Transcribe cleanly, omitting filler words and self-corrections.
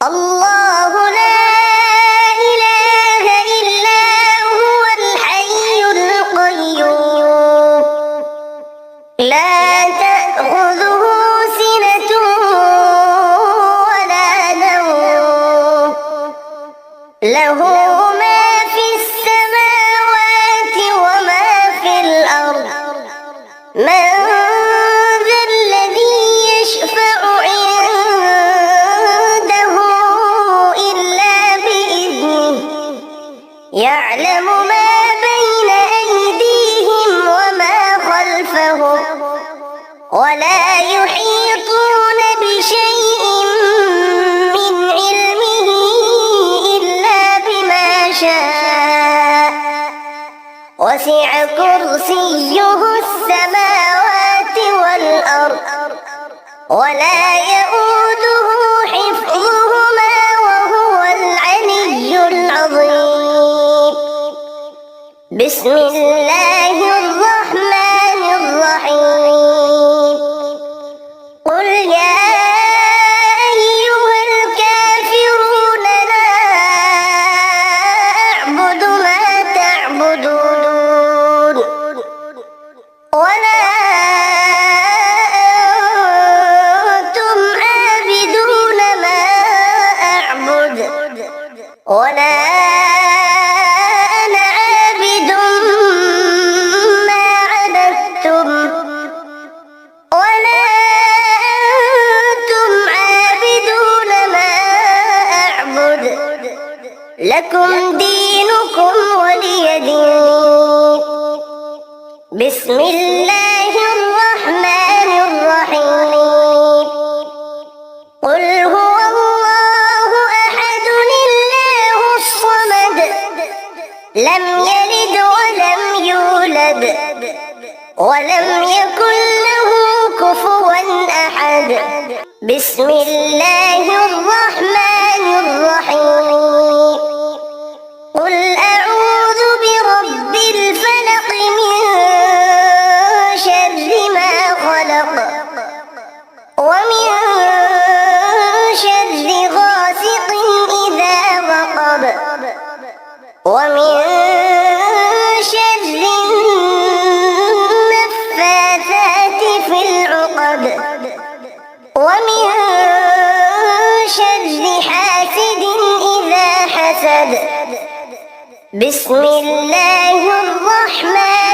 الله لا إله إلا هو الحي القيوم لا تأخذه سنة ولا نوم له ما في السماوات وما في الأرض من ذا الذي يشفع عنده إلا بإذنه يعلم ما بين أيديهم وما خلفهم ولا يحيطون بشيء من علمه إلا بما شاء وسع كرسيه السماوات والأرض ولا يؤوده حفظهما وهو العلي العظيم بسم الله الرحمن الرحيم قل يا أيها الكافرون لا أعبد ما تعبدون ولا أنتم عابدون ما أعبد ولا أنا عابد ما عبدتم ولا أنتم عابدون ما أعبد لكم دينكم ولي دين بسم الله الرحمن الرحيم قل هو الله أحد الله الصمد لم يلد ولم يولد ولم يكن له كفوا أحد بسم الله الرحمن الرحيم قل أعوذ برب الفلق من شر ما خلق ومن شر غاسق إذا وقب ومن شر النفاثات في العقد ومن شر حاسد إذا حسد بسم الله الرحمن